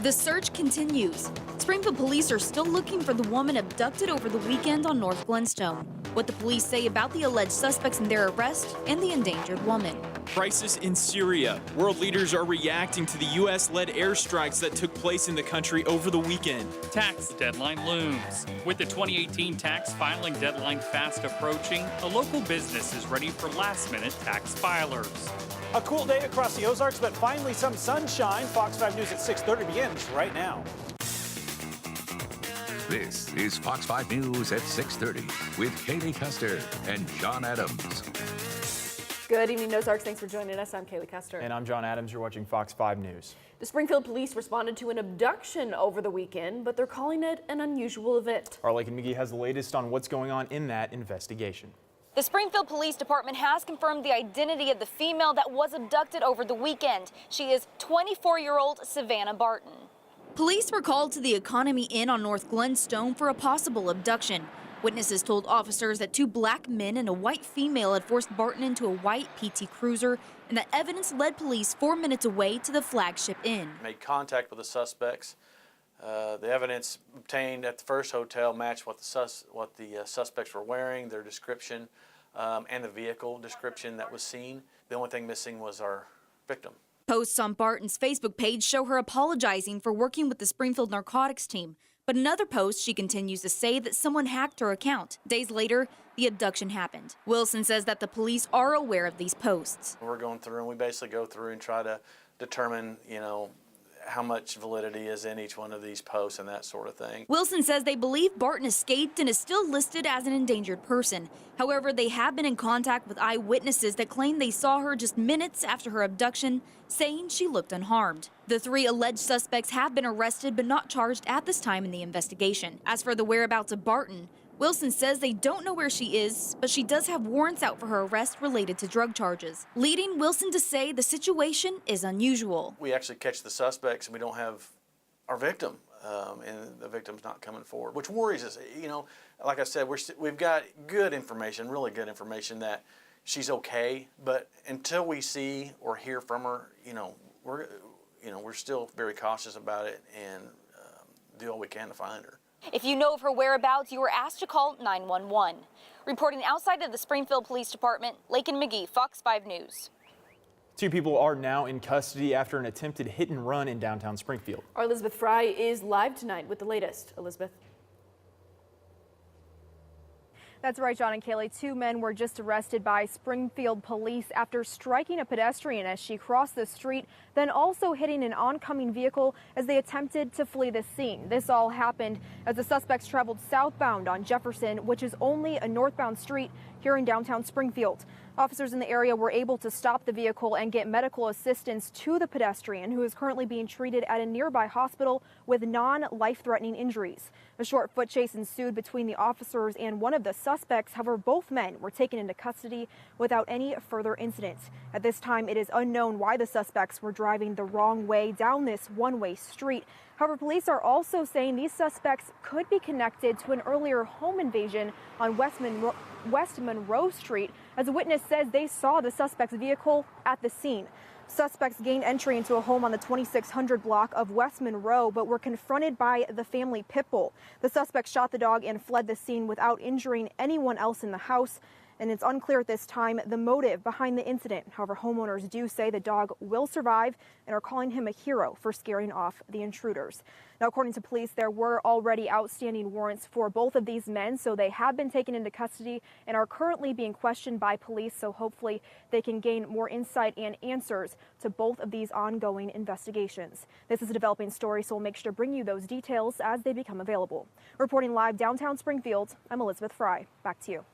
The search continues. Springfield police are still looking for the woman abducted over the weekend on North Glenstone. What the police say about the alleged suspects in their arrest and the endangered woman. Crisis in Syria. World leaders are reacting to the U.S.-led airstrikes that took place in the country over the weekend. Tax deadline looms. With the 2018 tax filing deadline fast approaching, a local business is ready for last-minute tax filers. A cool day across the Ozarks, but finally some sunshine. Fox 5 News at 6:30 begins right now. This is Fox 5 News at 6:30 with Kaylee Custer and John Adams. Good evening, Ozarks. Thanks for joining us. I'm Kaylee Custer. And I'm John Adams. You're watching Fox 5 News. The Springfield police responded to an abduction over the weekend, but they're calling it an unusual event. Our Lakin McGee has the latest on what's going on in that investigation. The Springfield Police Department has confirmed the identity of the female that was abducted over the weekend. She is 24-year-old Savannah Barton. Police were called to the Economy Inn on North Glenstone for a possible abduction. Witnesses told officers that two black men and a white female had forced Barton into a white PT Cruiser, and that evidence led police 4 minutes away to the Flagship Inn. Made contact with the suspects. The evidence obtained at the first hotel matched what the suspects were wearing, their description, and the vehicle description that was seen. The only thing missing was our victim. Posts on Barton's Facebook page show her apologizing for working with the Springfield narcotics team. But another post, she continues to say that someone hacked her account. Days later, the abduction happened. Wilson says that the police are aware of these posts. We're going through and we basically go through and try to determine, how much validity is in each one of these posts and that sort of thing. Wilson says they believe Barton escaped and is still listed as an endangered person. However, they have been in contact with eyewitnesses that claim they saw her just minutes after her abduction, saying she looked unharmed. The three alleged suspects have been arrested but not charged at this time in the investigation. As for the whereabouts of Barton, Wilson says they don't know where she is, but she does have warrants out for her arrest related to drug charges, leading Wilson to say the situation is unusual. We actually catch the suspects and we don't have our victim, and the victim's not coming forward, which worries us. Like I said, we've got good information, really good information that she's okay, but until we see or hear from her, we're still very cautious about it and do all we can to find her. If you know of her whereabouts, you are asked to call 911. Reporting outside of the Springfield Police Department, Lakin McGee, Fox 5 News. Two people are now in custody after an attempted hit and run in downtown Springfield. Our Elizabeth Fry is live tonight with the latest. Elizabeth. That's right, John and Kaylee. Two men were just arrested by Springfield police after striking a pedestrian as she crossed the street, then also hitting an oncoming vehicle as they attempted to flee the scene. This all happened as the suspects traveled southbound on Jefferson, which is only a northbound street here in downtown Springfield. Officers in the area were able to stop the vehicle and get medical assistance to the pedestrian, who is currently being treated at a nearby hospital with non-life-threatening injuries. A short foot chase ensued between the officers and one of the suspects. However, both men were taken into custody without any further incident. At this time, it is unknown why the suspects were driving the wrong way down this one-way street. However, police are also saying these suspects could be connected to an earlier home invasion on West Monroe Street, as a witness says they saw the suspect's vehicle at the scene. Suspects gained entry into a home on the 2600 block of West Monroe, but were confronted by the family pit bull. The suspect shot the dog and fled the scene without injuring anyone else in the house. And it's unclear at this time the motive behind the incident. However, homeowners do say the dog will survive and are calling him a hero for scaring off the intruders. Now, according to police, there were already outstanding warrants for both of these men, so they have been taken into custody and are currently being questioned by police. So hopefully they can gain more insight and answers to both of these ongoing investigations. This is a developing story, so we'll make sure to bring you those details as they become available. Reporting live downtown Springfield, I'm Elizabeth Fry. Back to you.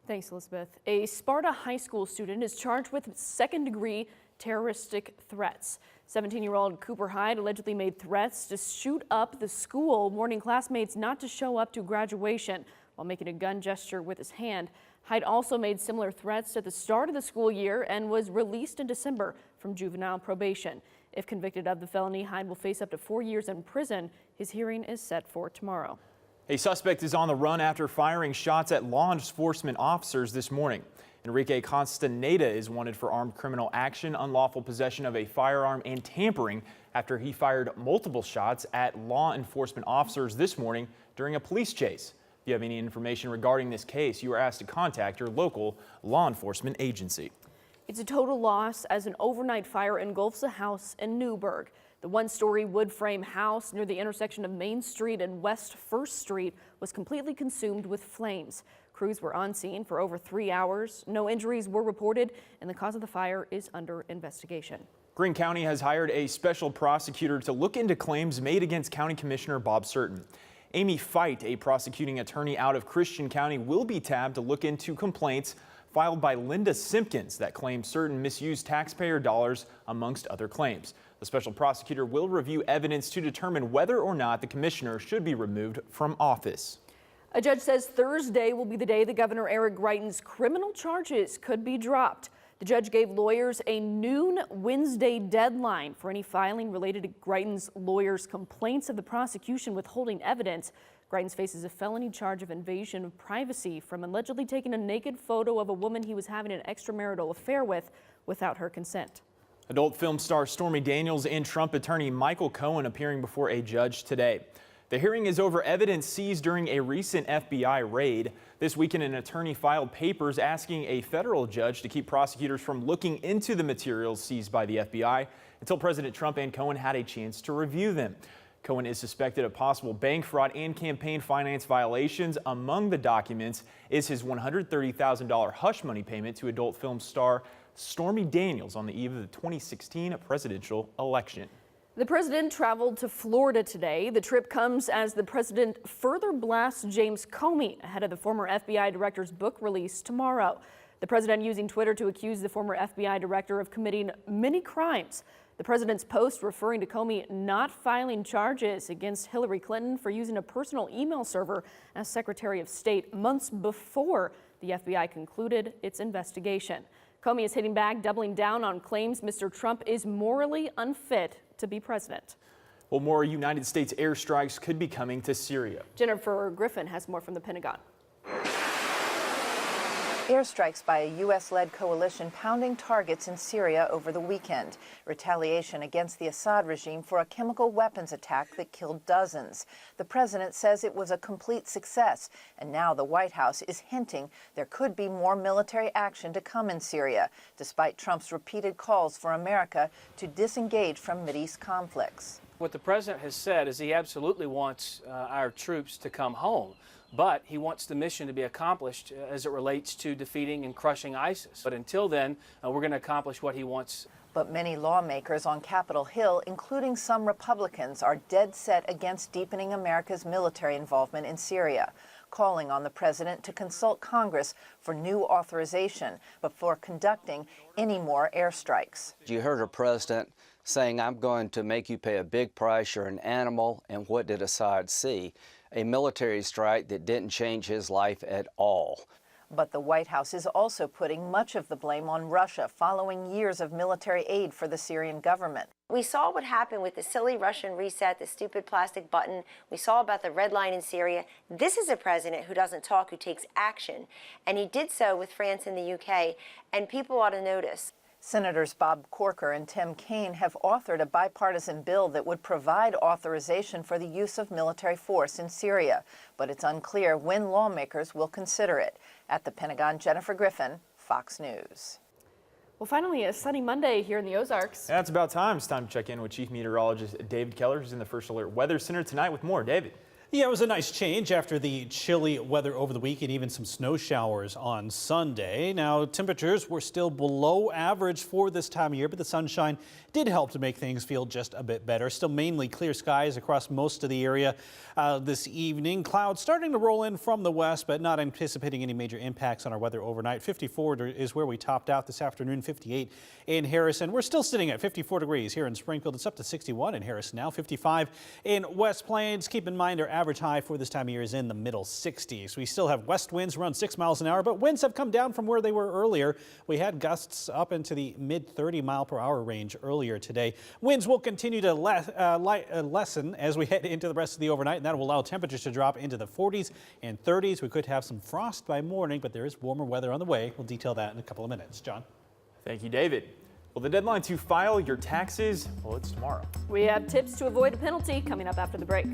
Thanks, Elizabeth. A Sparta High School student is charged with second-degree terroristic threats. 17-year-old Cooper Hyde allegedly made threats to shoot up the school, warning classmates not to show up to graduation while making a gun gesture with his hand. Hyde also made similar threats at the start of the school year and was released in December from juvenile probation. If convicted of the felony, Hyde will face up to 4 years in prison. His hearing is set for tomorrow. A suspect is on the run after firing shots at law enforcement officers this morning. Enrique Castaneda is wanted for armed criminal action, unlawful possession of a firearm, and tampering after he fired multiple shots at law enforcement officers this morning during a police chase. If you have any information regarding this case, you are asked to contact your local law enforcement agency. It's a total loss as an overnight fire engulfs a house in Newburgh. The one-story wood frame house near the intersection of Main Street and West 1st Street was completely consumed with flames. Crews were on scene for over 3 hours. No injuries were reported, and the cause of the fire is under investigation. Greene County has hired a special prosecutor to look into claims made against County Commissioner Bob Surton. Amy Fight, a prosecuting attorney out of Christian County, will be tabbed to look into complaints filed by Linda Simpkins that claim Surton misused taxpayer dollars, amongst other claims. The special prosecutor will review evidence to determine whether or not the commissioner should be removed from office. A judge says Thursday will be the day that Governor Eric Greitens' criminal charges could be dropped. The judge gave lawyers a noon Wednesday deadline for any filing related to Greitens' lawyers' complaints of the prosecution withholding evidence. Greitens faces a felony charge of invasion of privacy from allegedly taking a naked photo of a woman he was having an extramarital affair with without her consent. Adult film star Stormy Daniels and Trump attorney Michael Cohen appearing before a judge today. The hearing is over evidence seized during a recent FBI raid. This weekend, an attorney filed papers asking a federal judge to keep prosecutors from looking into the materials seized by the FBI until President Trump and Cohen had a chance to review them. Cohen is suspected of possible bank fraud and campaign finance violations. Among the documents is his $130,000 hush money payment to adult film star Stormy Daniels on the eve of the 2016 presidential election. The president traveled to Florida today. The trip comes as the president further blasts James Comey ahead of the former FBI director's book release tomorrow. The president using Twitter to accuse the former FBI director of committing many crimes. The president's post referring to Comey not filing charges against Hillary Clinton for using a personal email server as Secretary of State months before the FBI concluded its investigation. Comey is hitting back, doubling down on claims Mr. Trump is morally unfit to be president. Well, more United States airstrikes could be coming to Syria. Jennifer Griffin has more from the Pentagon. Airstrikes by a U.S.-led coalition pounding targets in Syria over the weekend. Retaliation against the Assad regime for a chemical weapons attack that killed dozens. The president says it was a complete success, and now the White House is hinting there could be more military action to come in Syria, despite Trump's repeated calls for America to disengage from Mideast conflicts. What the president has said is he absolutely wants our troops to come home. But he wants the mission to be accomplished as it relates to defeating and crushing ISIS. But until then, we're going to accomplish what he wants. But many lawmakers on Capitol Hill, including some Republicans, are dead set against deepening America's military involvement in Syria, calling on the president to consult Congress for new authorization before conducting any more airstrikes. You heard our president saying, "I'm going to make you pay a big price. You're an animal." And what did Assad see? A military strike that didn't change his life at all. But the White House is also putting much of the blame on Russia following years of military aid for the Syrian government. We saw what happened with the silly Russian reset, the stupid plastic button. We saw about the red line in Syria. This is a president who doesn't talk, who takes action. And he did so with France and the UK, and people ought to notice. Senators Bob Corker and Tim Kaine have authored a bipartisan bill that would provide authorization for the use of military force in Syria, but it's unclear when lawmakers will consider it. At the Pentagon, Jennifer Griffin, Fox News. Well, finally, a sunny Monday here in the Ozarks. Yeah, it's about time. It's time to check in with Chief Meteorologist David Keller, who's in the First Alert Weather Center tonight with more. David. Yeah, it was a nice change after the chilly weather over the week and even some snow showers on Sunday. Now, temperatures were still below average for this time of year, but the sunshine did help to make things feel just a bit better. Still mainly clear skies across most of the area this evening. Clouds starting to roll in from the west, but not anticipating any major impacts on our weather overnight. 54 is where we topped out this afternoon, 58 in Harrison. We're still sitting at 54 degrees here in Springfield. It's up to 61 in Harrison now, 55 in West Plains. Keep in mind our average high for this time of year is in the middle 60s. We still have west winds around 6 miles an hour, but winds have come down from where they were earlier. We had gusts up into the mid 30 mile per hour range earlier today. Winds will continue to lessen as we head into the rest of the overnight, and that will allow temperatures to drop into the 40s and 30s. We could have some frost by morning, but there is warmer weather on the way. We'll detail that in a couple of minutes. John. Thank you, David. Well, the deadline to file your taxes, well, it's tomorrow. We have tips to avoid a penalty coming up after the break.